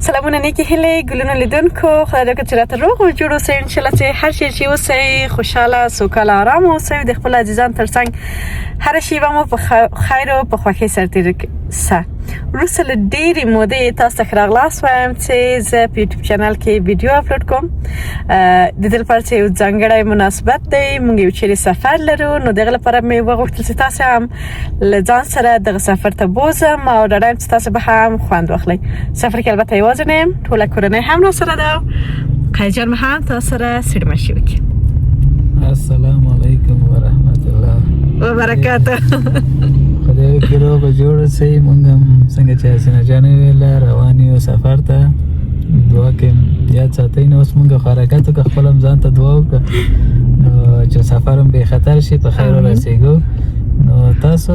سلامونه نیکی هیله گلونه لیدونکو خدای دې چې راته روغ او جوړ اوسئ ان شاء الله چې هر شي چې اوسئ خوشاله سوکاله آرام اوسئ د خپل عزیزان ترڅنګ هر شیبه مو په خیر او په خوښۍ سره تیر سه وروسته له ډېرې مودې تاسو ته ښه راغلاست وایم چې زه په یوټیوب چینل کې ویډیو اپلوډ کوم د دې لپاره چې یو ځانګړی مناسبت دی موږ یو چیرې سفر لرو نو دغه لپاره مې وغوښتل چې تاسو هم له ځان سره دغه سفر ته بوزم او ډاډه یم چې تاسو به هم خوند واخلئ سفر کې البته یوازې نه یم ټوله کورنۍ هم راسره ده قیجان مې هم تاسو سره سیړمشي وکړي السلام علیکم ورحمت الله وبرکاته خدای دې روغ جوړ اوسئ موږ هم څنګه چې حسینه جانې ویله روان یو سفر ته دعا کې یاد ساتئ نو اوس موږ حرکت وکړو خپل هم ځان ته دعا وکړو نو چې سفر هم بې خطر شي په خیر ورسېږو نو تاسو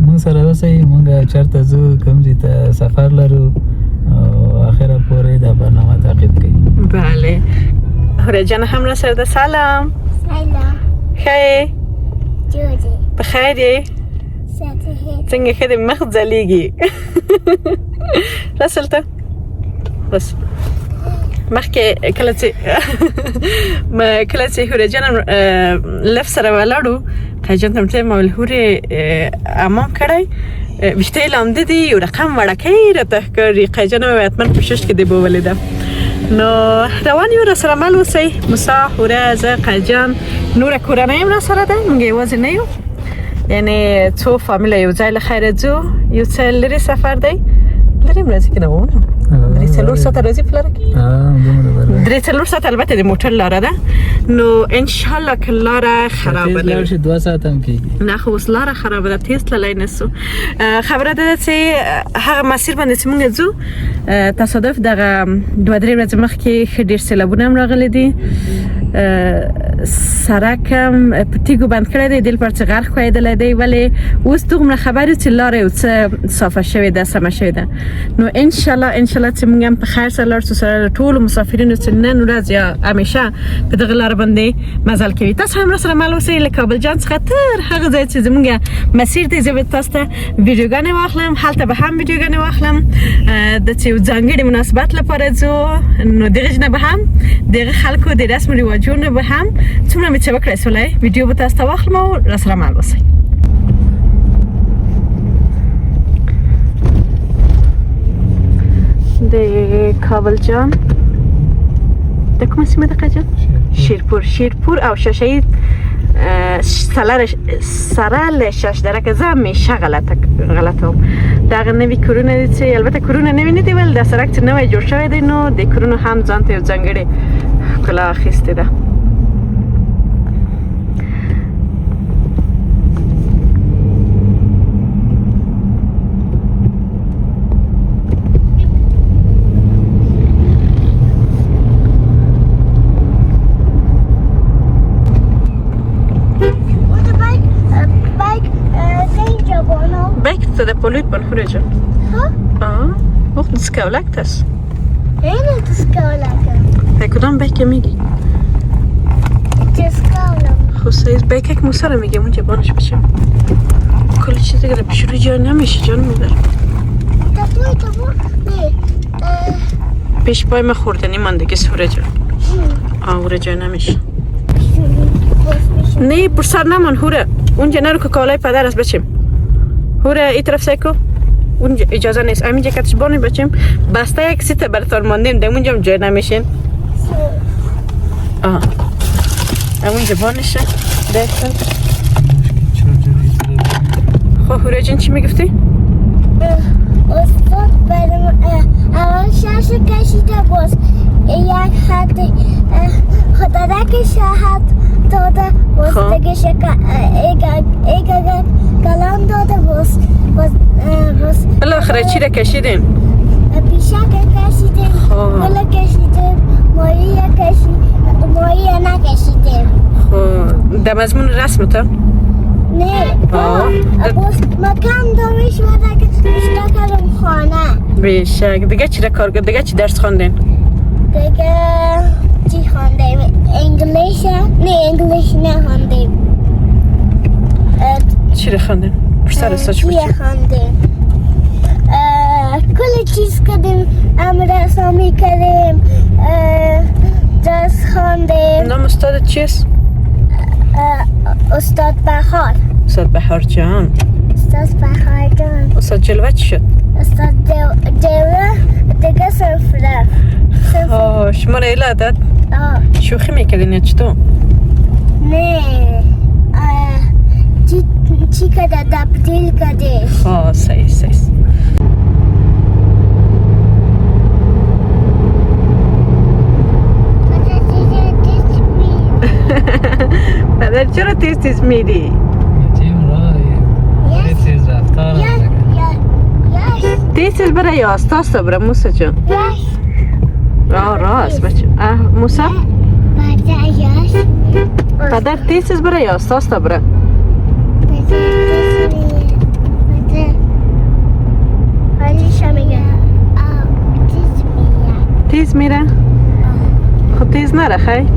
موږ سره اوسئ موږ چېرته ځو کوم ځای ته سفر لرو او اخره پورې دا برنامه تعقیب کړئ بله هوره جان هم راسره ده سلام سلام ښه یې جوړې په خیر یې څنګه ښه دې مخ ځلیږي راسل ته بس مخکې کله چې هوره جان لف سره ولاړو قیجان ته مې ما ویل هورې امام کړی ویښته یې لامده دي یو رقم وړکۍ راته ښکاري قیجان مې حتما په شش کې دې به ولیدم نو روان یو راسره مل اوسئ موسی هوره زه قیجان نوره کورنۍ هم راسره ده موږ یوازې نه یو یعنی څو فامیله یو ځای له خیره ځو یو څه لرې سفر دی لرې هم راځي که نه وونه درې څلور ساعته راځي په لاره کې درې څلور ساعته البته د موټر لاره ده نو انشاءالله که لاره خرابه ده 2 ساعت هم کېږي نه خو اوس لاره خرابه ده تیز تللی نسو خبره ده چې هغه مسیر باندې چې موږ ځو تصادف دغه 2-3 ورځې مخکې ښه ډېر سیلابونه هم راغلي دي سړک هم په تیږو بند کړی دی دې لپاره چې غرق ښویېدلی دی ولې اوس دومره خبر یو چې لاره یو څه صافه شوې ده سمه شوې ده نو انشاءالله چې موږ هم په خیر سره لاړ شو سره ټولو مسافرینو چې نن ورځ یا همیشه په دغه لاره باندې مزل کوي تاسو هم راسره مل اوسئ له کابل جان څخه تر هغه ځای چې زموږ مسیر دی زه به تاسو ته ویډیوګانې واخلم هلته به هم ویډیوګانې واخلم د چې یو ځانګړي مناسبت لپاره ځو نو دغه نه به هم دغه خلکو د رسم رواجونو به هم څومره مې چې وکړی سولی ویډیو به تاسو ته واخلم او راسره مل اوسئ د کابل جان د کومه سیمه ده قیجان شیرپور او شاشهید سره له شش درکه زه همیشه غلطه وم دغه نوي کورونه دي چې البته کورونه نوي نه دي ول د سړک چې نوی جوړ شوی دی نو د کورونو هم ځان ته یو ځانګړې ښکلا اخیستې ده ده på Lutban Horizon. Ja. Och det ska läktas. Nej, det ska lägga. Jag kunde bäcka mig. Det ska lägga. خصوصا بيكك مسره میگه اونجا بانش بشه کلی چیزی که پیش رو جا نمیشه جان میبره تبو نه پیش پای ما خوردنی مانده که سوره جان آوره جا نمیشه نه پرسر نمان هوره اونجا نرو که کالای پدر است بچیم هوره ای طرف سایکو اونجا اجازه نیست همینجا کتش بانی بچیم بسته یک سیت براتون ماندیم دم اونجا جای نمیشین اونجا بانشه دکتر خب هوره جان چی میگفتی؟ استاد برام اول شاش کشیده باز یک خط خدا که شهد داده باز دیگه ایگا کلام داده باز بالاخره چی را کشیدین؟ پیشک کشیدیم گل کشیدیم مایه کشیدیم مایه نکشیدیم در مضمون رسم تا؟ نه باز مکان دامیش وده که بیشتر کردم خانه بیشک دیگه چی را کار کرد؟ دیگه چی درس خواندین؟ دیگه چی خواندیم؟ انگلیش نه انگلیش نه خواندیم چی را خواندین؟ پرسر ساچ بچی؟ چی خواندیم؟ کل چیز کردیم امروز می کردیم درس خواندیم. نام استادت چیست؟ استاد بهار. استاد بهار جان. استاد بهار جان. استاد جلوه چی شد؟ استاد دوره دیگه صرف رفت. شما را ایلا داد؟ شوخی میکردین یا چطور؟ نه چی کده تبدیل کده. صحیح پدر چرا تیز میری؟ بچیم راه تیز رفتار یس تیز برای آستاست برای موسی جان. یس راست بچه موسی یس پدر تیز برای آستاست برای تیز میره؟ خود تیز نره خیلی؟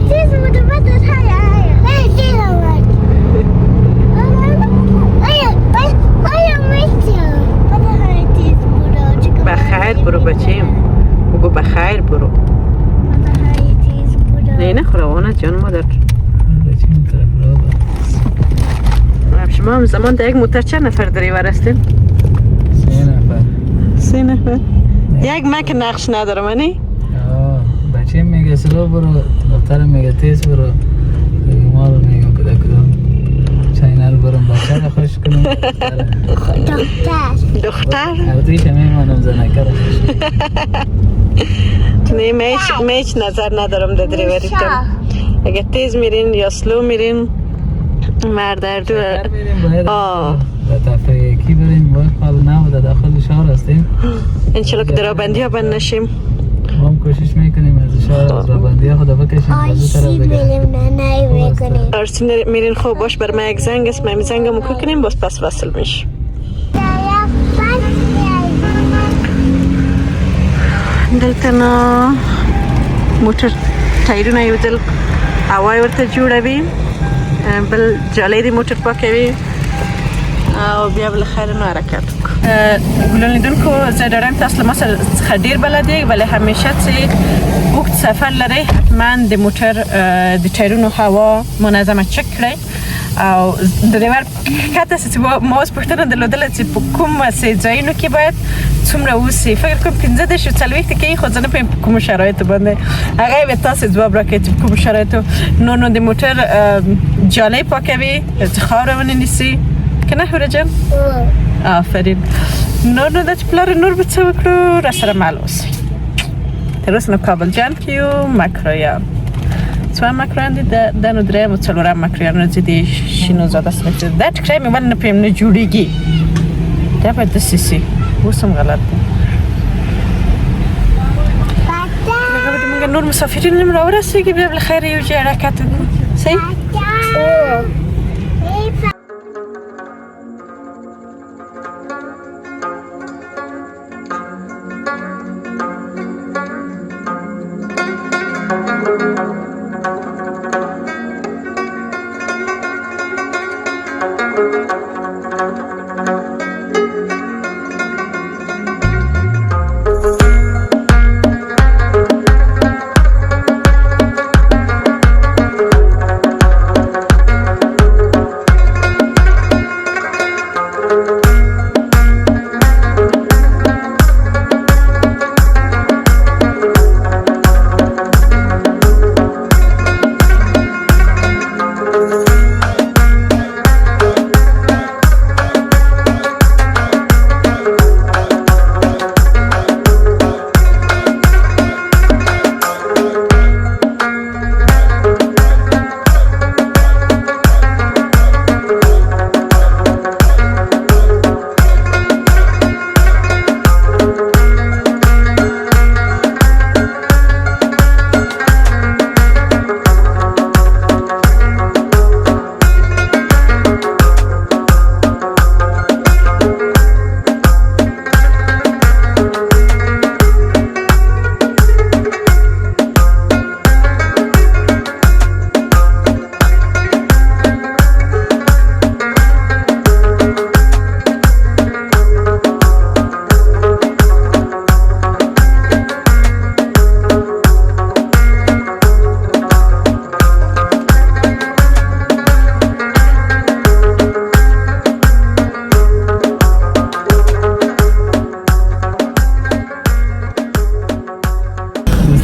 تیز بوده بدت تیز آمد. بخیر برو بچیم. بگو بخیر برو. نه نخوره جان مادر. بچیم طرف راه شما هم زمان در یک موتر چند نفر دریور هستین؟ 3 نفر. یک من که نقش ندارم انی؟ بچه میگه سلو برو، دختر میگه تیز برو، ما رو میگم کده کدام چینل برم بچه رو خوش کنم. دختر؟ اردویش میمانم زنکه رو خوش نه من هیچ نظر ندارم در دریوریتون. اگه تیز میرین یا سلو میرین مرد اردو و تفریقی بریم باید حال نبوده داخل شهر هستیم انشالله که درابندی ها بند نشیم. ما هم کوشش میکنیم از شهر از درابندی ها خدا بکشیم آیسی میریم نه میکنیم. آرسی میرین خوب باش بر من یک زنگ است. من زنگ مکو کنیم باز پس وصل میش. دلتنا موتر تایرونه یو دل هوای ورته جوړوي بل جالۍ دی موټر پاکوي او بیا بل خیر نو حرکت ګلان لیدونکو زه ډاډم تاسو له ما څخه ډیر بلد یې ولی همیشه چې اوږد سفر لرئ حتما د موټر د ټایرونو هوا منظمه چک کړئ او ډریور کته چې ما اوس پوښتنه درلودله چې په کوم ځایونو کې باید څومره اوسي. فکر کوم 15 شو 40 کې خو ځنه په کوم شرایطو باندې هغه به تاسو ځواب راکړي چې کوم شرایطو نو د موټر جالۍ پاکوي چې خاور ونه نیسي کنه هورجان. آفرین. نور د پلار نور به څه وکړو را سره مال اوسي. تر اوسه نو کابل جان کیو مکرویان څو مکرویان دي د نو درې مو څلور مکرویان چې دي شینو زاده سره دا ټکرای مې ول نه پېم نه جوړیږي دا په د سیسي وسم غلط دی. هغه موږ نور مسافرین هم راورسېږي بیا بل خیر یو ځای حرکت وکړو. صحیح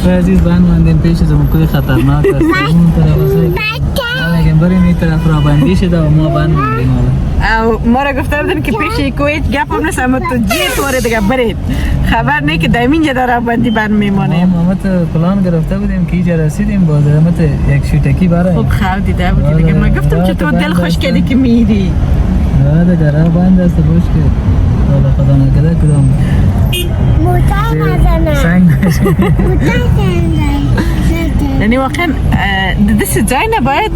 عزیز بانوندیم پیش از اون کوی خطرناک است اون طرف است اگه بریم این طرف را بندی شده و ما بانوندیم او ما را گفته بودن که پیش کویت گپ هم نیست اما تو جیت واره دیگه برید خبر نه که دائم اینجا در بندی بند میمانیم ما پلان گرفته بودیم که اینجا رسیدیم باز یک شوتکی برای خوب خواب دیده بودی دیگه من گفتم که تو دل خوش کردی که میری دیگه راه بند است باش که حالا خدا نکرده کدام موتر نزنه سنگ یعنی واقعا دست جای نباید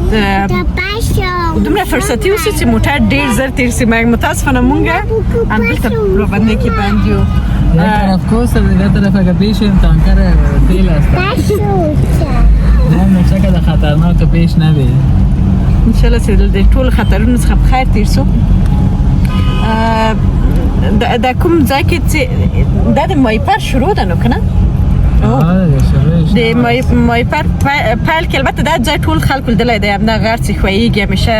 دومره فرصتی وسی چی موتر دیر زر تیرسی من متاسفانه مونگه اندلتا رو بنده که بندیو یک طرف کوسر دیگه طرف اگه پیشیم تانکر تیل است هم نفسه که ده خطرناک پیش نبید انشالله سیدل ده طول خطرون نسخه بخیر تیرسو ده کم ځای کې دا د مایپر شروع ده نو که نه؟ د مایپر پیل کې البته دا ځای ټول خلکو لیدلی دی همدا غر چې ښویېږي همیشه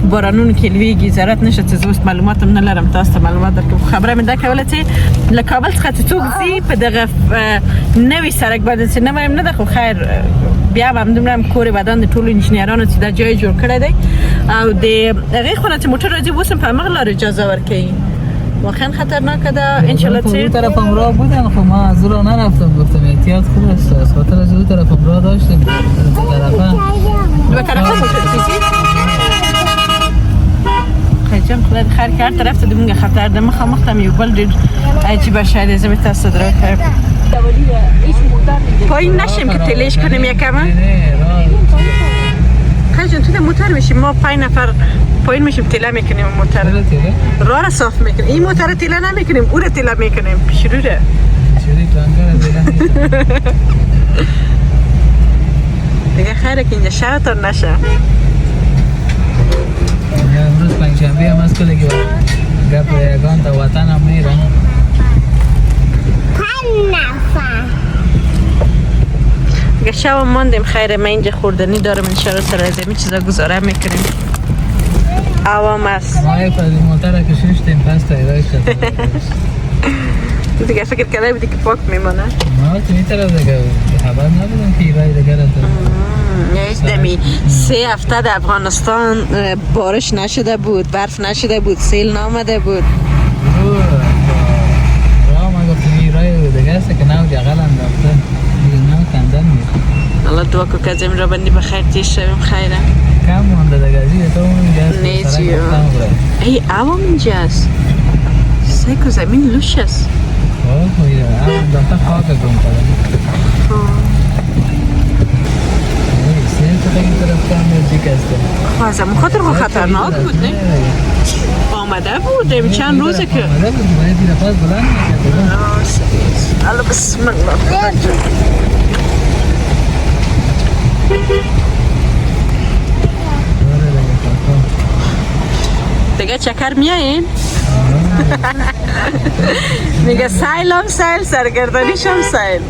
په بارانونو کې لویږي ضرورت نشته چې زه اوس معلومات هم نه لرم تاسو ته معلومات درکړم خبره مې دا کوله چې له کابل څخه چې څوک ځي په دغه نوي سړک باندې چې نه وایم نه ده خو خیر بیا هم همدومره هم کور بدن د ټولو انجینرانو چې دا جای جوړ کړی دی او د هغې خوا نه چې موټر راځي اوس هم په همغه لارې اجازه ورکوي واقعا خطرناکه ده انشالله اون چه طرف هم راه بودن خب ما از راه نرفتم گفتم احتیاط خوب است از خاطر از اون طرف هم راه داشتیم دو طرفه موتر چیزی؟ خیلی جان خدا خیر که هر طرف تا دمونگه خطر ده مخامختم یو بل دید عجیبه شاید ازمی تست درای خیر پایین نشیم که تلیش کنیم یکم خیلی جان تو ده موتر میشیم ما 5 نفر پایین میشیم تله میکنیم موتر راه را صاف میکنیم این موتر را تله نمیکنیم او را تله میکنیم پیش رو را دیگه خیره که اینجا شبتان نشه امروز پنجشنبه هم از کلی که گپ یگان تا وطن هم میرن 5 نفر دیگه شب ماندیم خیره من اینجا خوردنی دارم انشاءالله سر از این چیزا گذاره میکنیم عوام است ما یک پردی موتر که ششتیم پس تایرای شد دیگه فکر کرده بودی که پاک میمانه ما تو این طرف دیگه خبر نبودم که ایرای دیگه را یه دمی 3 هفته در افغانستان بارش نشده بود برف نشده بود سیل نامده بود راه ما گفتم ایرای دیگه است که نو جغل انداخته دیگه نو کندن میشه الله دعا کو که از این را بندی بخیر تیش شویم خیره کم مونده دیگه زیر تو اون گست نیزیو ای عوام اینجاست سیکو زمین لوش است اوه ایره عوام دفتا خاک گم کرده سیل تو این طرف کم نزدیک است خوازم خاطر خو خطرناک بود نه آمده بود چند روزه که آمده بود باید دیره پاس بلند میکرده الله بسم الله دیگه چکر میایین؟ میگه سیل هم سیل سرگردانیش هم سیل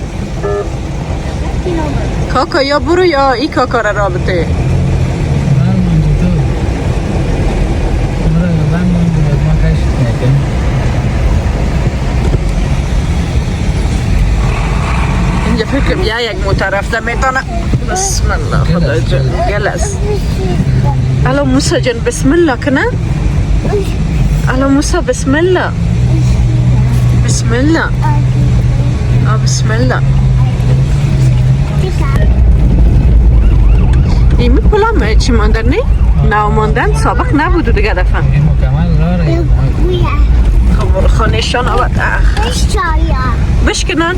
کاکا یا برو یا ای کاکا را رابطه اینجا فکر بیا یک موتر رفته میتونه بسم الله خدا جان گلس الو موسی جان بسم الله کنه الو موسی بسم الله بسم الله بسم الله این پلا چی ماندن نه؟ نو ماندن سابق نبود دیگه دفعه این مکمل راره خب خانهشان آورد بشکنن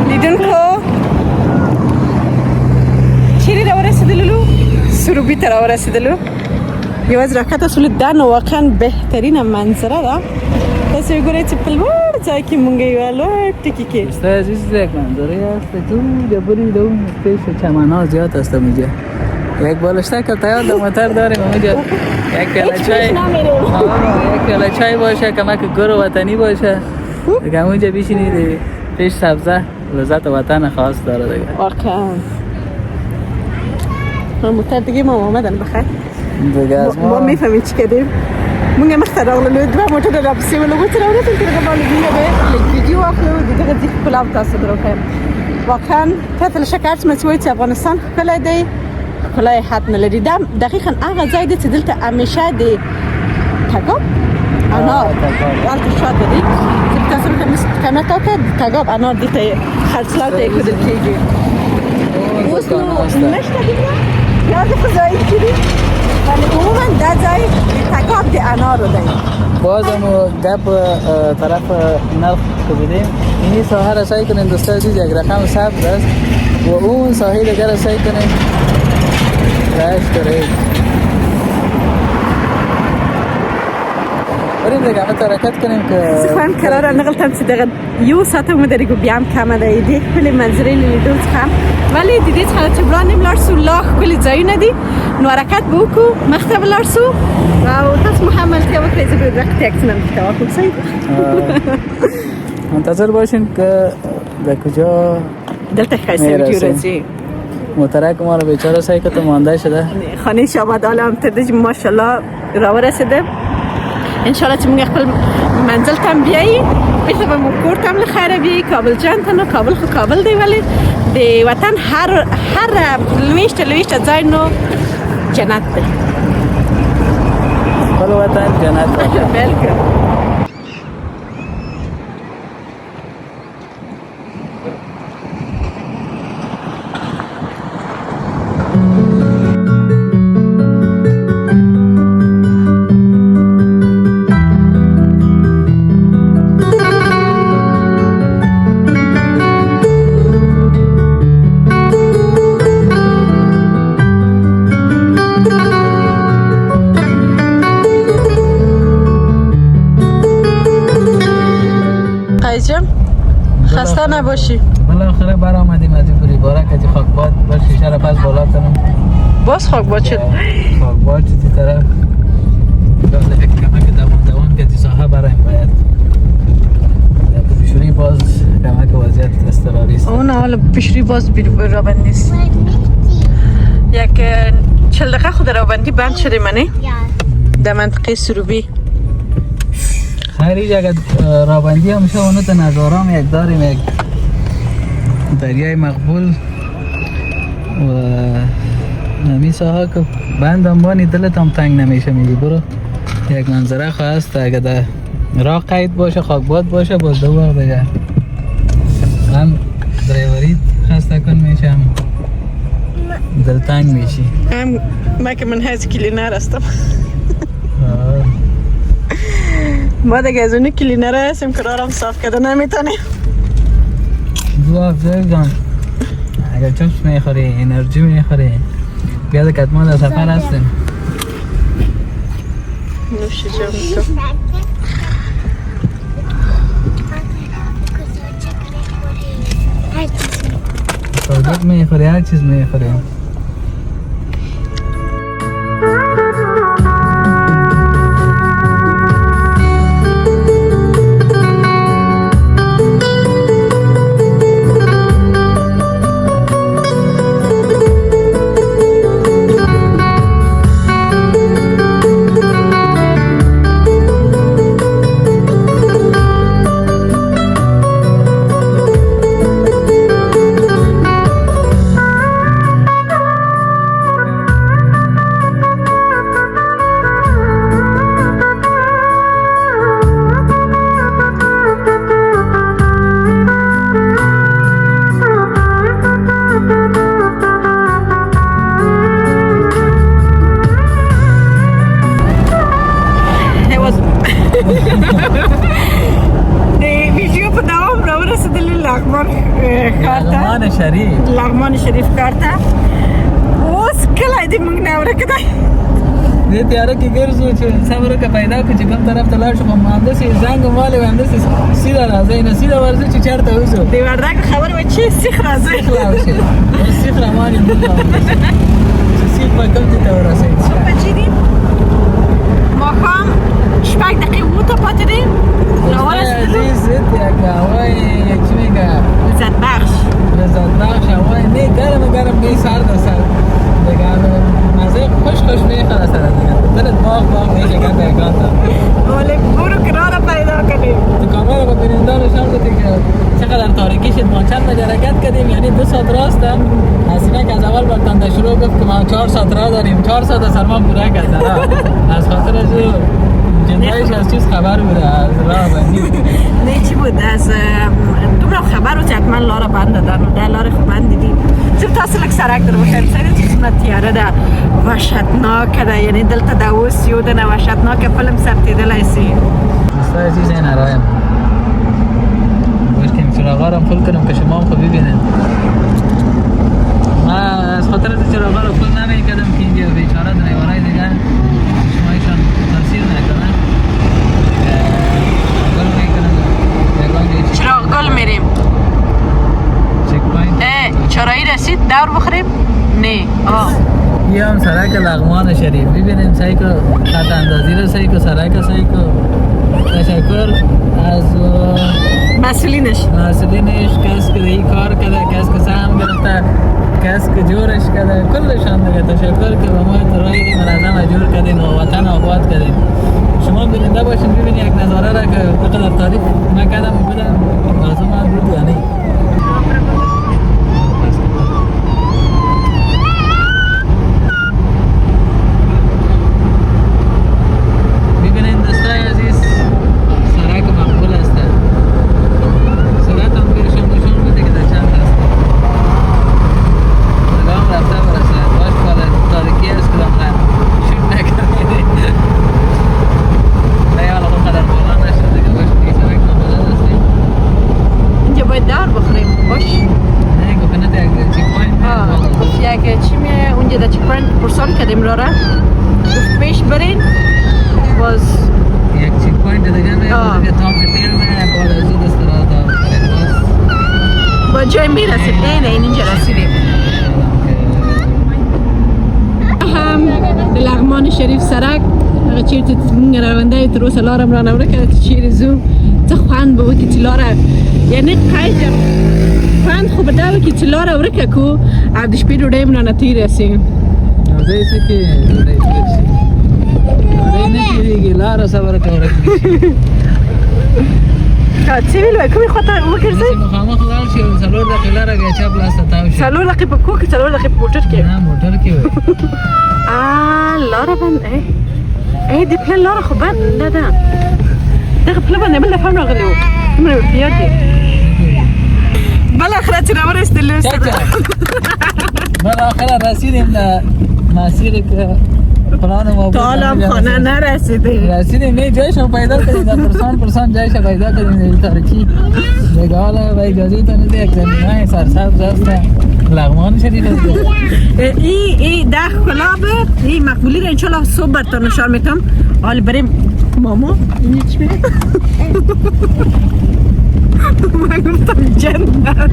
لیدونکو چیری را رسیدلو؟ سروبی را رسیدلو. یه از راکت اصول دن واقعا بهترین منظره ده. تاسو وګورئ چې په لوړ ځای کې مونږ یو لوړ ټکی کې است عزیز یک منظره است تو جبری دو پیش چمن‌ها زیاد است اونجا یک بالشتک تیار دو موتور داریم اونجا یک پیاله چای یک پیاله چای باشه کمک گرو وطنی باشه دیگه اونجا بشینید پیش سبزه لذت وطن خاص داره دیگه واقعا موتور دیگه ما اومدن بخیر دیگه از ما میفهمیم چی کردیم مونږ مخته راغلو دوه موټر را پسې ولګو چې راوړل تر هغه باندې به ویډیو واخلو دغه ځکه کلاب تاسو دروخم واقعا کتل شکر چې چې افغانستان کله دی کله حد نه لري دا دقیقاً هغه ځای دی چې دلته همیشه دی تګاب انار ورته شاته دی چې تاسو هم کمه تا کې تګاب انار دي ته خرڅلاو ته کېدل کېږي اوس نو نشته دی یاد خدای کړی ولی عموما دا ځای تګاب د انارو دی بازم گپ طرف نرخ که بدیم اینی ساحه را سعی کنیم دوستا عزیز یک رقم ثبت است و اون ساحه دیگر را سعی کنیم رایش کنیم بریم دیگه همه حرکت کنیم که زخوان قراره نغلطم چې دغه یو ساعت هم داری بیا هم کمه دی دی خپل منظرې لیدو څخه ولی د دې څخه چې وړاندې ولاړ سو لا ښکلي ځایونه دي نو حرکت به وکړو مخته ولاړ سو او تاسو هم ملتیا وکړئ زه به وقت عکس ننداختم واخلم صحیح منتظر باشین که در کجا دلته ښایسته ویډیو راځي محترک ما رو بیچاره سعی که تو مانده شده خانه شاباد عالم تدج ماشاءالله را ورسیده انشالله چې موږ خپل منزل ته بیایي بیرته به موږ کور ته هم له خیره بیایي کابل جان ته نو کابل خو کابل دی ولی د وطن هر لویشته ځای نو جنت دی خپل وطن جنت دی بالکل خسته نباشی بالاخره برآمدیم از این بوری بارک از خاکباد با شیشه را پس بالا کنم باز خاکباد شد خاکباد چی طرف داده یک کمک دوان که ساحه برایم باید پیشوری باز کمک وضعیت اضطراری است اون حالا پیشوری باز رابند نیست یک 40 دقیقه خود رابندی بند شده منه در منطقه سروبی خیلی اگر رابندی هم میشه اونو تا نظارام یک داریم یک دریای مقبول و نمی ساها که بند هم بانی دلت هم تنگ نمیشه میگی برو یک منظره خواست اگر در راه قید باشه خاکباد باشه باز دو وقت دیگه هم درایوری خسته کن میشه هم دل تنگ میشی هم ما که من هست کلینر هستم ما دیگه از اونی کلینر هستیم که رارم صاف کرده نمیتونیم دو هفته جان اگر چپس میخوری انرژی میخوری بیاد کتما در سفر هستیم نوش جان تو صادق میخوری هر چیز میخوری کارتا لغمان شریف لغمان شریف کارتا اوس کله دې موږ نه ورکړای دې تیاره کې ګرځو چې صبر وکړه پیدا کړو چې کوم طرف ته لاړ شو خو مهندسې زنګ مالې مهندسې سیده راځئ نه سیده ورځو چې چېرته وځو د وردګ خبر و چې سیخ راځي سیخ روانې چې سیخ به کوم ځای ته ورسئ څو بجې دي ماښام شپږ دقیقې اووه ته پاتې دي عزیز یک هوای چی میگه لذت بخش هوای نه گرم نه سرد دیگه مزه خوش میخوره سر دیگه دلت باغ میشه که درگاتا ولی برو کنار پیدا کنیم تو کامرا با بیننده نشان دادی که چقدر تاریکی شد ما چند بجه حرکت کردیم یعنی 2 ساعت راستم حسینه که از اول برتنده شروع گفت که ما 4 ساعت راه داریم 4 ساعت سرما پوره کرده از خاطر از جنایش از چیز خبر بوده از راه بندی نه چی بود از دومره خبر بود که حتما لاره بند دادن و ده لاره خوب بند دیدیم زیر تاسو لک سرک در بخیر سایده چیزونه تیاره ده وحشتناک ده یعنی دلتا ده اوس یو ده وحشتناک فیلم سبتیدل ایسی مستای چیز این رایم باش که چراغا رو فل کنم که شما هم خوب ببینید ما از خاطر چراغا رو فل نمیکردم که اینجا بیچاره دریوارای دیگه شما ایشان تاثیر نکنه گل میکنم چراغ گل میریم چک پوینت چرایی رسید دور بخوریم؟ نه یه هم سرک لغمان شریف ببینیم سعی که خط اندازی رو سعی که سرک سعی که تشکر از مسئولینش کس که این کار کرده کس که سهم گرفته کس که جورش کرده کلشان دیگه تشکر که با ما ترایی منظم جور کردین و وطن آباد کردین شما بیننده باشین ببین یک نظاره را که بقدر تعریف نکردم بودم لازم هم بود یا نه جای میرسید نه اینجا رسیدیم هم لغمان شریف سرک هغه چیرته څنګه روانده تر اوسه لارم را نه ورکړه چیرې زو څه خوند به وکړي چې لاره یعنی قایجم خوند خو به دا وکړي چې لاره ورکه کو او د شپې ډوډۍ هم رانه تېره سي داسې کې ډوډۍ نه تېرېږي لاره صبر کوه څه ویل کومې خواته وګرځئ مخامخ لاړ شي 4 دقیقې لاره بیا چپ لاس ته تاو شي 4 دقیقې په کوه کې 4 دقیقې په موټر کې نه موټر کې لاره بند ای دې پله لاره خو بند نه ده دغه پله باندې بل دفعه هم راغلی و دومره ورته یاد دی بالاخره چې راورسېدلو بالاخره رسیدیم د مسیر که تالم خانه رسیدیم نه جایش هم پیدا کردیم در پرسان جایش پیدا کردیم در تاریکی دیگه حالا با اجازه تا نده یک زمینه های سرسبز هست لغمان شریف هست این ده کلابه این مقبولی رو انشالله صبح برتا نشان میتم حالا بریم ماما این چی میره من گفتم جنت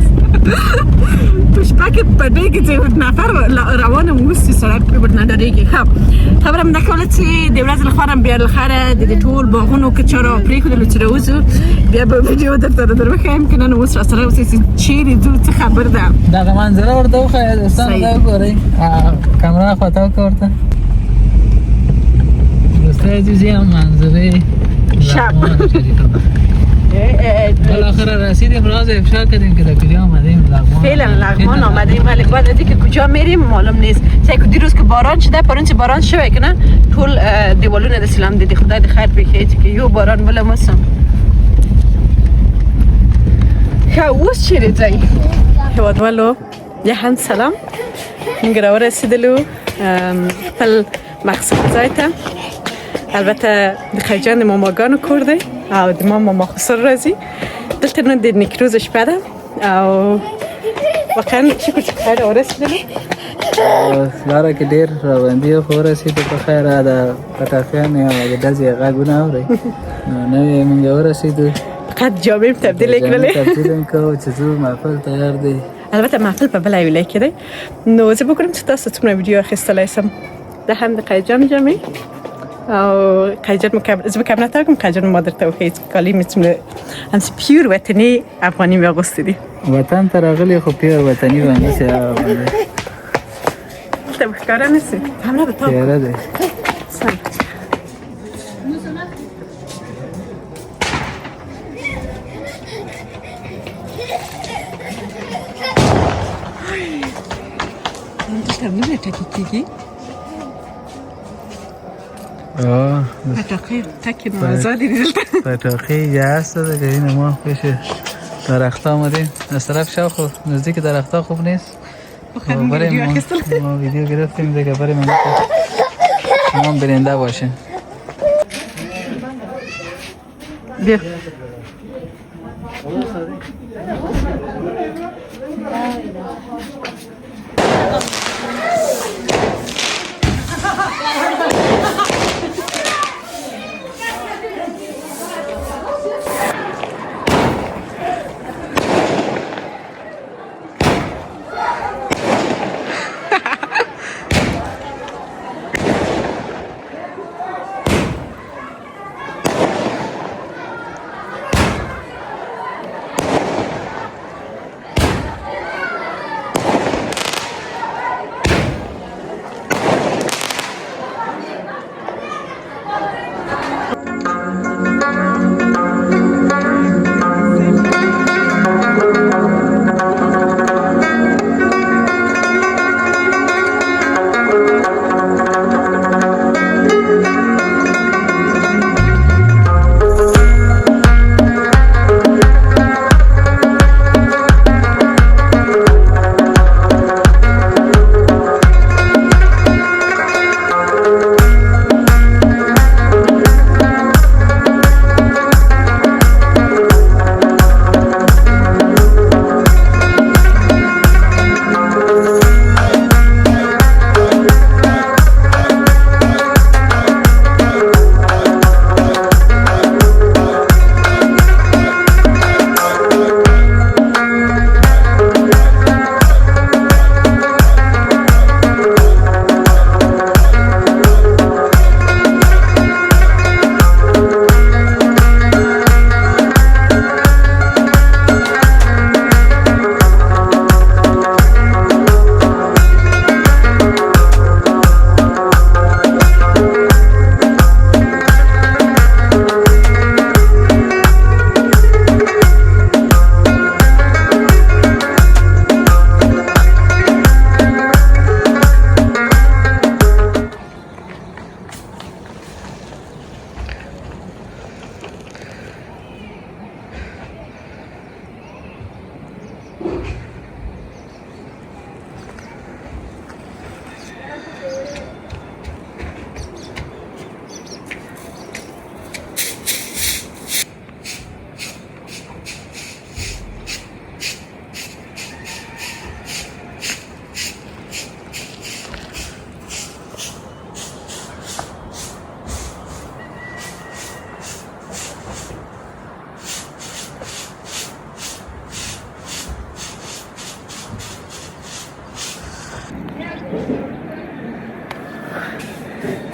پشپک پده که زیاد نفر روانم وستی سرک ببرد نداره که خب خبرم نکوله چی دیورز لخوانم بیار لخاره دیدی طول باغونو که چرا پریکو دلو چرا وزو بیا با ویدیو در بخوایم که ننو وست راسره وستی چیری دو چه خبر دم دقیقه منظره ورده و خواهی دوستان دو گوری کامرا خواهتاو که دوسته عزیزی هم منظره لغمان شریف بالاخره رسیدیم راز افشا کردیم که در کجا آمدیم لغمان فعلا لغمان آمدیم ولی بعد از اینکه کجا میریم معلوم نیست چه که دیروز که باران شده پرونچ باران شوه که نه طول دیوالونه د سلام دیدی خدای د خیر بخیر که یو باران بلا مسم که اوس چیره ځای هوادوالو یه هم سلام نگره رسیدلو خپل مقصد ځای ته البته د خیجان د ماماګانو کور دی او د ماما خسر راځي دلته نن د نیکروز شپه ده او واقعا شکر چې خیر ورسېدلو. لاره کې ډېر راوندي خو ورسېدو په خیره. د پټاخیانې او د ډزې غږونه اورئ نو نوې موږ ورسېدو. فقط جامې مې تبدیل کړلې. تبدیل یې کوو چې ځو محفل تیار دی. البته محفل په بله ویلای کې دی. نو زه به ګورم چې تاسو څومره ویډیو اخیستلی سم. دا هم د قیجان جامې او قیجان زه به کم نتاکم. قیجان ما درته وښیي چې کالي مې څومره همسې پیور وطني افغاني مې اغوستې دي. وطن ته راغلي خو پیور وطني باندې دلته به ښکاره نه سي. همره به تا تیاره دی. دلته نه ټکي کېږي. پټاقې ټکي نو آزادې دي دلته. پټاقې جهاز ته ده که اینه ما پیش درخت آمدیم. از طرف شاخو نزدیک درخت ها خوب نیست. ما ویدیو گرفتیم دیگه بریم اینجا شما هم برنده باشین. بیا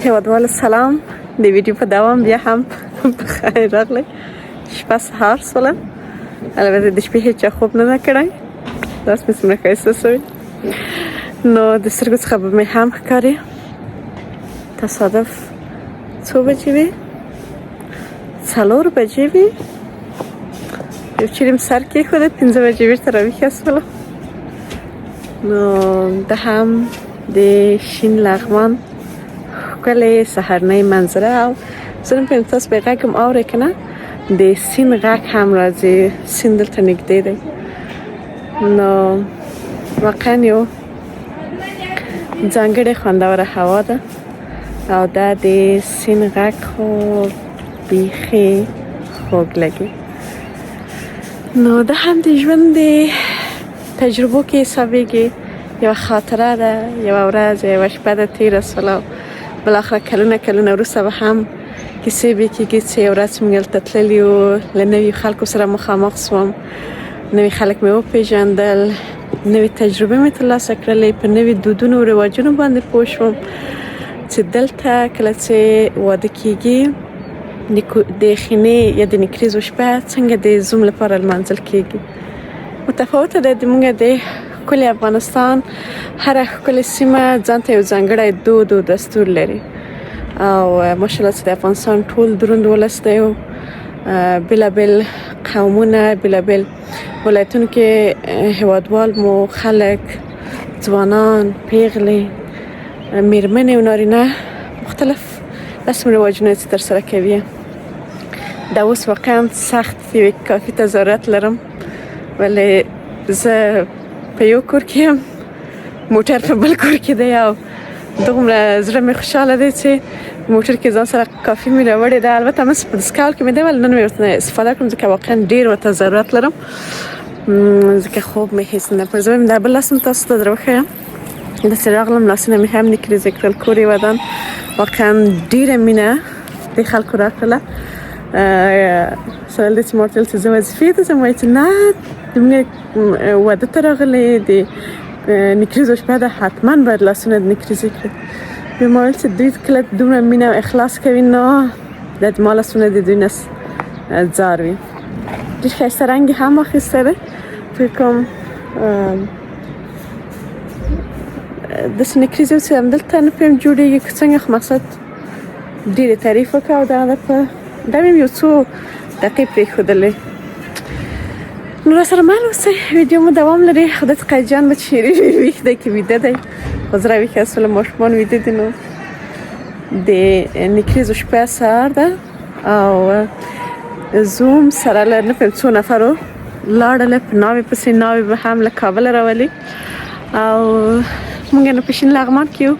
هیوادوال سلام. د ویډیو په دوام بیا هم بخیر راغلی. شپه سهار سوله. البته د شپې هیچا خوب نه کړی. داس مې څومره ښایسته سوی. نو د سترګو څخه به مې هم ښکاري. تصادف څو بجې وې؟ 4 بجې وې. یو چیرې مې سر کېښوده 5 بجې بېرته راویښه سوله. نو دا هم د شین لغمان ښکلې سهارنۍ منظره او زه نه پوهېږم تاسو به یې غږ هم اورئ که نه. د سیند غږ هم راځي. سیند دلته نږدې دی. نو واقعا یو ځانګړې خوندوره هوا ده او دا د سیند غږ خو بیخي خوږ لګي. نو دا هم د ژوند د تجربو کې حسابېږي، یوه خاطره ده، یوه ورځ یوه شپه ده تېره سوله، بالاخره کلونه وروسته به هم کیسې به کېږي چې یو ورځ موږ هلته تللي وو، له نوي خلکو سره مخامخ سوم، نوي خلک مې وپېژندل، نوې تجربې مې ترلاسه کړلې، په نوي دودونو او رواجونو باندې پوه شوم چې دلته کله چې واده کېږي د خینې یا د نکریزو شپه څنګه د زوم لپاره لمانځل کېږي. متفاوته ده، زموږ د ښکلي افغانستان هره ښکلې سیمه ځان ته یو ځانګړی دود او دستور لري او ماشاءالله چې د افغانستان ټول دروند ولس دی، بېلابېل قومونه، بېلابېل ولایتونو کې هیوادوال مو خلک، ځوانان، پیغلې، میرمنې او نارینه مختلف رسم رواجونه چې ترسره کوي. دا اوس واقعا سخت یوې کافي تظاهرات لرم، ولی زه په یو کور کې یم، موټر په بل کور کې دی او دومره زړه مې خوشحاله دی چې موټر کې ځان سره کافي مې راوړې ده. البته مس په داسې کال کې مې دی، ولی نن مې ورته استفاده کړم ځکه واقعا ډېر تظاهرات لرم، ځکه خوب مې هیڅ نه پر زه وایم. دا بل لاس مې تاسو ته در وښیم، داسې راغلم، لاسونه مې هم نکریزې کړل، کور یې ودان. واقعا ډېره مینه دې خلکو راکړله. سره له دې چې ما ورته ویل چې زه وظیفې ته ځم، وایي چې نه زموږ واده ته راغلې، د نکریزو شپه ده، حتما باید لاسونه د نکریزې کړي. بیا ما ویل چې دوی کله دومره مینه او اخلاص کوي، نه د ما لاسونه د دوی نه ځار وي. ډېر ښایسته رنګ یې هم اخیستی دی، فکر کوم داسې نکریزې چې همدلته نه پوهېږم جوړېږي که څنګه، خو مقصد ډېرې تعریف وکړه او دغه دا مې یو څو دقیقې پرېښودلې. نو راسره مل اوسئ، ویډیو مو دوام لري. خدای ته قیجان به چیرې ویښ دی که ویده دی، خو زه راویښه شولم، ماشومان ویده دي. نو د نکریزو شپه سهار ده او زوم سره له نه پوهېږم څو نفرو لاړله په ناوې پسې، ناوې به هم له کابله راولي او موږ نو په شین لغمان کې یو،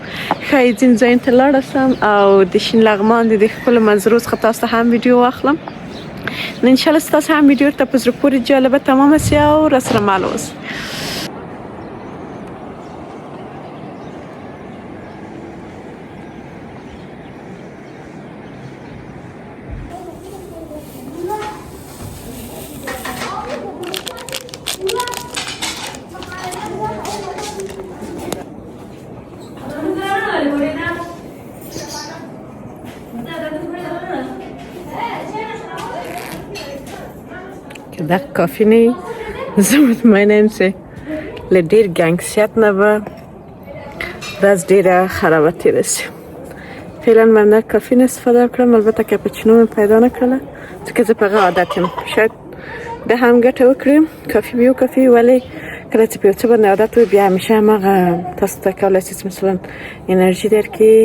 ښایي ځینې ځایونو ته لاړه سم او د شین لغمان د ښکلو منظرو څخه تاسو ته هم ویډیو واخلم. نو انشاءالله ستاسو هم ویډیو ته په زړه پورې جالبه تمامه سي او راسره مل اوسئ. که دا کافی نه، زه مطمئنه یم چې له ډېر ګنګسیت نه به ورځ ډېره خرابه تېره شي. فعلا من نه کافي نه استفاده کړم، البته کاپوچینو مې پیدا نه کړله ځکه زه په هغه عادت یم. شاید ده هم ګټه وکړي، کافي به یو کافي، ولی کله چې په یو څه باندې عادت وي بیا همیشه هماغه تاسو ته کولی شي چې مثلا انرژي درکړي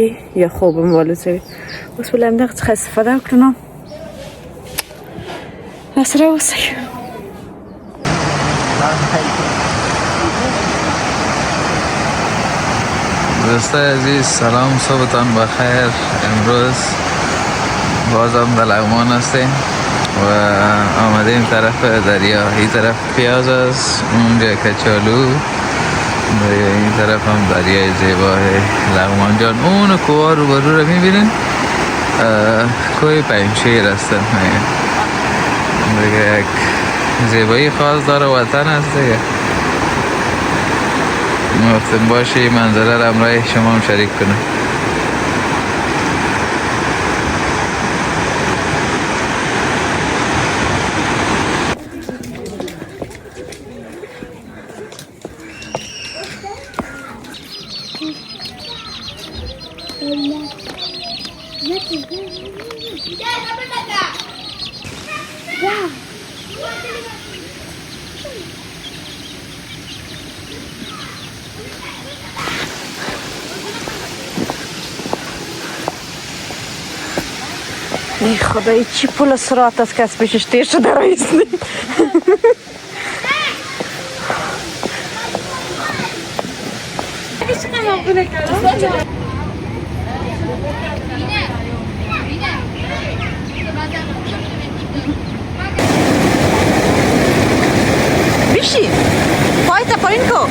یا خوب هم والوځوي. اوس ولې همدغه څخه استفاده وکړو. نو راسره اوسئ. دوستای عزیز سلام، صبحتان بخیر. امروز بازم در لغمان هستیم و آمدیم طرف دریا. این طرف پیاز است، اونجا کچالو، و این طرف هم دریای زیبای لغمان جان. اون کوه رو برو رو میبینین، کوه پنجشیر هستن دیگه. یک زیبایی خاص داره، وطن هست دیگه. مفتن باشی منظره را همراه شما هم شریک کنم. ای خدای چی پول سرعت است که از پیشش تیر شده رئیس نیم. بیشی پای وایسا پایین کو.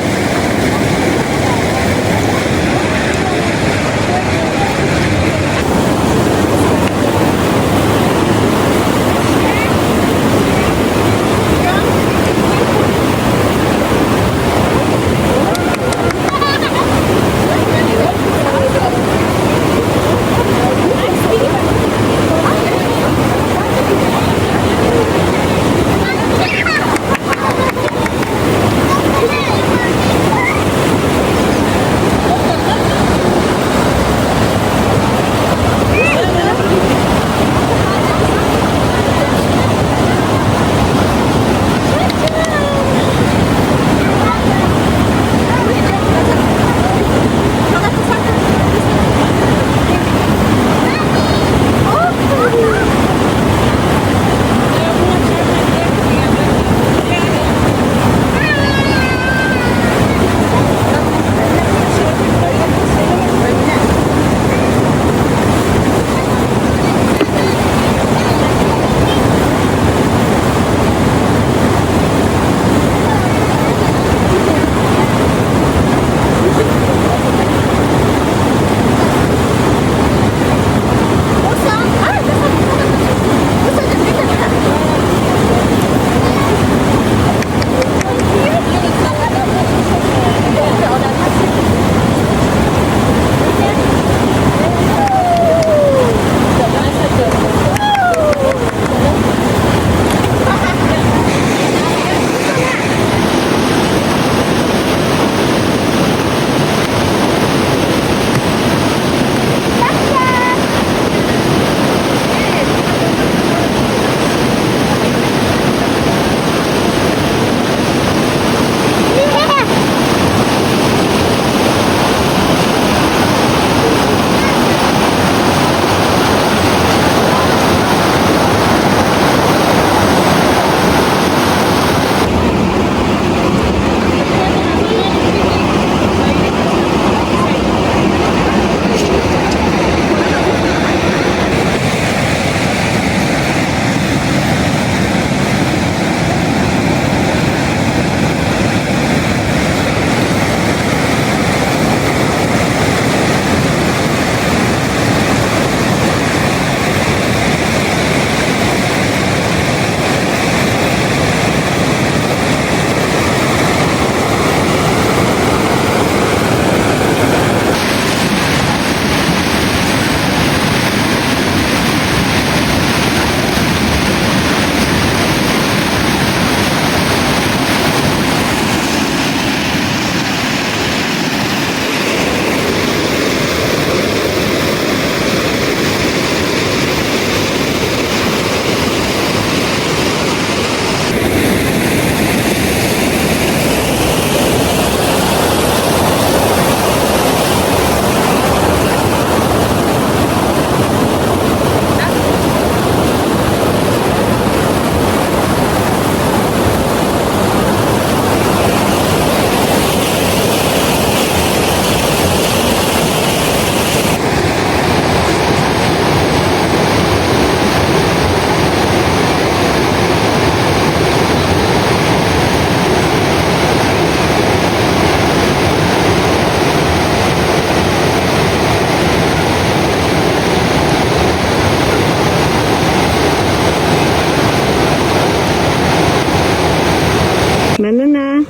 مننه.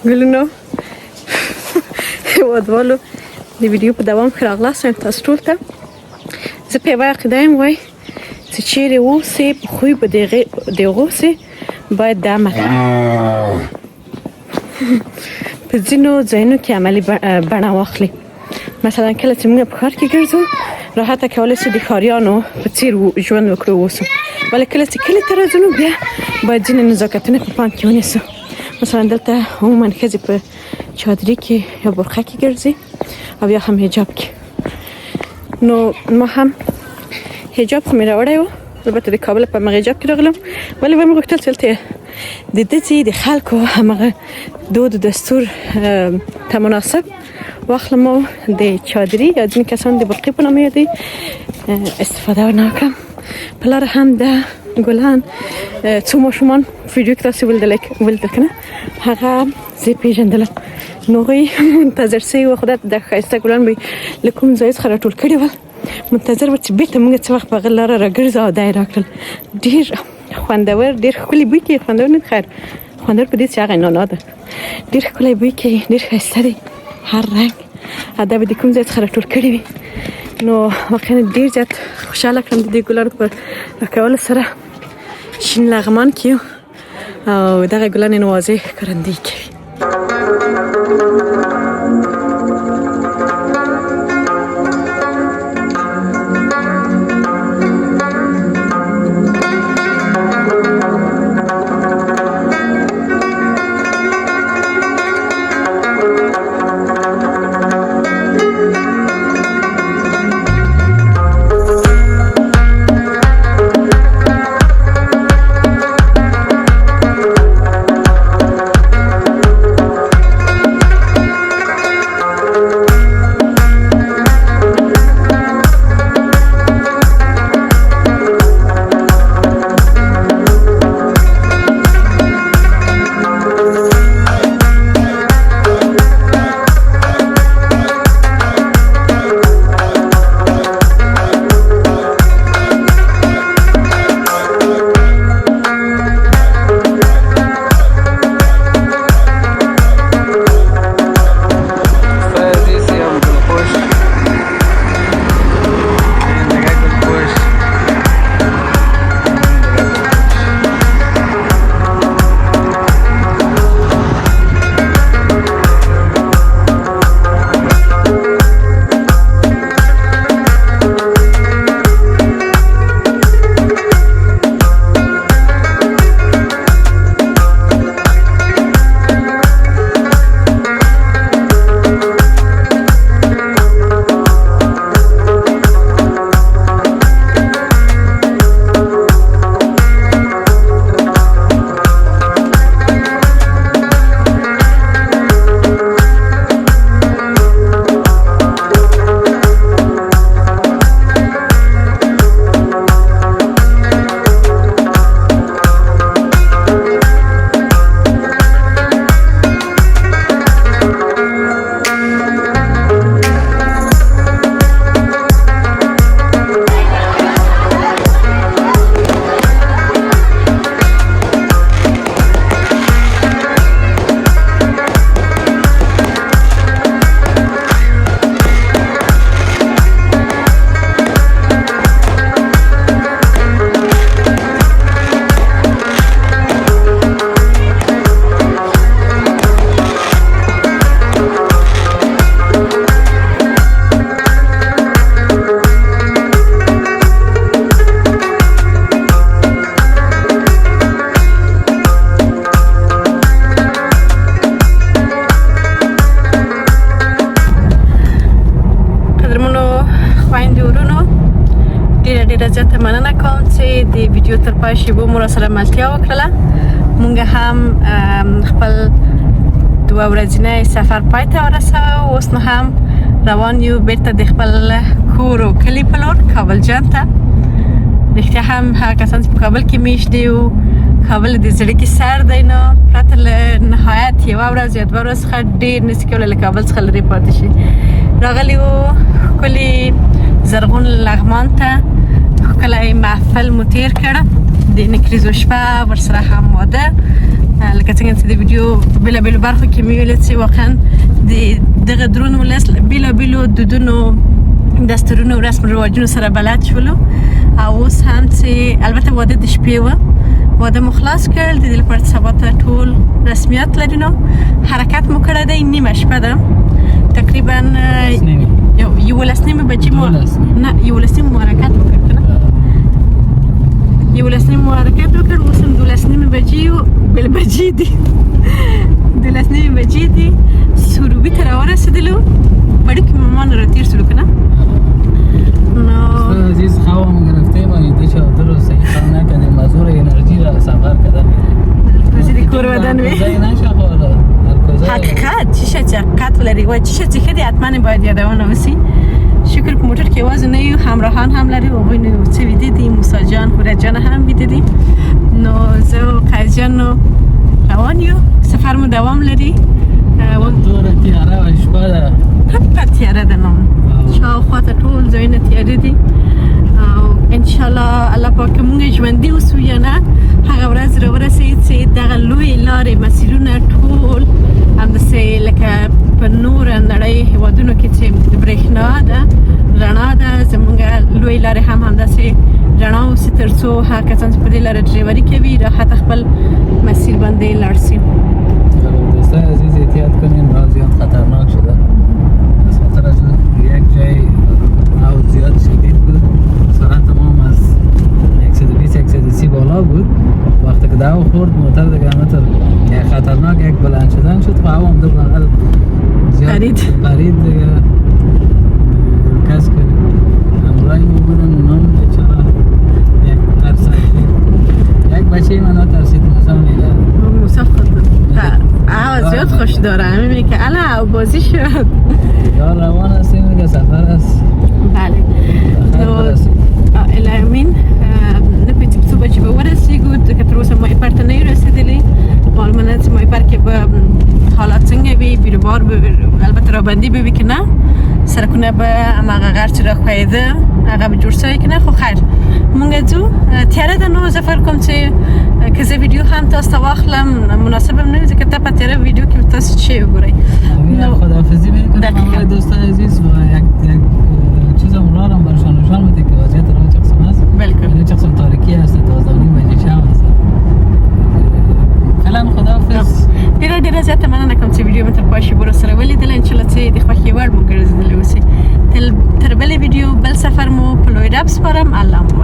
ګلونو هیوادوالو د ویډیو په دوام ښه راغلاست یم تاسو ټول ته. زه په یوه عقیده یم وایي چې چیرې اوسې په خوی به د اوسې باید دا عمل په ځینو ځایونو کې عملي بڼه واخلي. مثلا کله چې موږ په ښار کې ګرځو راحته کولی شو د ښاریانو په څیر ژوند وکړو اوسو، ولی کله چې کلي ته راځو نو بیا باید ځینې نزاکتونه په پام کې ونیسو. مثلا دلته عموما ښځې په چادري کې یا برخه کې ګرځي او یا هم حجاب کې. نو ما هم حجاب خو مې راوړی و البته د کابل په مغیجاب کې راغلم ولی به مې غوښتل چې د دې د خلکو هغه دود دستور ته مناسب واخلم او د چادري یا ځینې کسان د برقي په نامه یادي استفاده ونکړم. په لاره هم د ګلان څو ماشومان ویډیو کې تاسو ولدل کنه هغه زه پیژندلم نو غوی منتظر سي و خدای د خایسته ګلان به لکوم ځای څخه راټول کړي ول منتظر و چې بیرته موږ څه وخت په غلاره راګرځو او دای راکړل. ډیر خوندور ډیر ښکلي بوی کې خوندور نه خیر خوندور په دې چې هغه نه ده ډیر ښکلي بوی کې ډیر ښایسته دی هر رنګ ادا به د کوم ځای څخه راټول کړي وي نو واقعا ډیر زیات خوشاله کړم د دې ګلانو په راکول سره شین لغمان کیو او دغه ګلان نوازې ښکارندویي کوي. مننه کوم چې د ویډیو تر پای شیبو مو سره ملتیا وکړه. مونږ هم خپل دوه ورځنی سفر پای ته ورساو. اوس نو هم روان یو بیرته د خپل کور او کلی په لور کابل جان ته. رښتیا هم هغه کسان چې په کابل کې میشت دي او کابل د زړه کې سر دی نو پرته له نهایت یوه ورځ یا دوه ورځې څخه ډېر نشي کولی له کابل څخه لرې پاتې شي. راغلي وو ښکلي زرغون لغمان ته ښکلی محفل مو تیر کړه د نکریزو شپه ورسره هم واده لکه څنګه چې د ویډیو بېلابېلو برخو کې مې ویل چې واقعا د دغه درون ولس بېلابېلو دودونو دستورونو او رسم رواجونو سره بلد شولو او اوس هم چې البته واده د شپې وه واده مو خلاص کړل د دې لپاره چې سبا ته ټول رسمیات لري نو حرکت مو کړی دی نیمه شپه ده تقریبا 11 بجې مو نه 11 مو حرکت وکړ کنه 11 مو حرکت وکړ اوس هم 12 بجې بل بجې دي 12 بجې دي سروبي ته راورسېدلو وړوکي مامان راتېر شولو کنه نو عزیز خواهم گرفتیم و ایده چادر رو حقیقت چی حقیقت ولری و چی چی خیلی حتما باید یادونه وسی شکر که موتور که وازه نیو همراهان هم لری و بینو چه ویدیدی موسی جان خورد جان هم ویدیدی نو زو قیس جان نو روانیو سفرمو دوام لری دور تیاره و شپه ده پا تیاره ده نام شاوخوات طول زوین تیاره دی انشالله الله پاک مونږ ژوندي اوسو یا نه هغه ورځ راورسېد چې دغه لویې لارې مسیرونه ټول همداسې لکه په نوره نړۍ هېوادونو کې چې برېښنا ده رڼا ده زموږ لویې لارې هم همداسې رڼا اوسي تر څو هغه کسان چې په دې لاره ډریوري کوي راحت خپل مسیر باندې لاړ شي. دوستای عزیز احتیاط کنین راه زیاد خطرناک شده از خاطر از یک جای راه زیاد شدید بود سرعت تمام از 120-130 بالا بود وقتی که دعوا خورد موتر دیگه همتر یک خطرناک یک بلند شدن شد و هوا هم دو بغل زیاد قرید دیگه کس که همراهی ما بودن اونا هم بیچاره یک ترسید یک بچه من ها ترسید موسی میده موسی خود زیاد خوش داره میبینی که الا بازی شد یا روان هستیم دیگه سفر است بله الامین نپیتی تو بچه به ورسی گود که تروس مای پرت نیرسیدلی معلومات مای پر که به حالات سنگه بی بیرو بار البته را بندی ببی که نه سرکونه به اما غرچ را خویده اگه به جورسایی که نه خو خیر مونگه جو تیاره ده نو زفر کم چه که ویدیو هم تاستا واخلم مناسبم نمیده که تا پتیاره ویدیو که تاستا چه بگوری خداحافظی میکنم همه دوستان عزیز و یک چیز امرارم برشان نشان بده که وضعیت راه چقسم هست بلکل چقسم تاریکی هست 12 بجه شب هست فعلا خداحافظ ډیره زیاته مننه کوم چې ویډیو مې تر پایه پورې سره ولیدل ان شاء الله چې د خوښۍ وړ مو ګرځېدلی اوسي تر بلې ویډیو بل سفر مو په لوی رب سپارم الله مو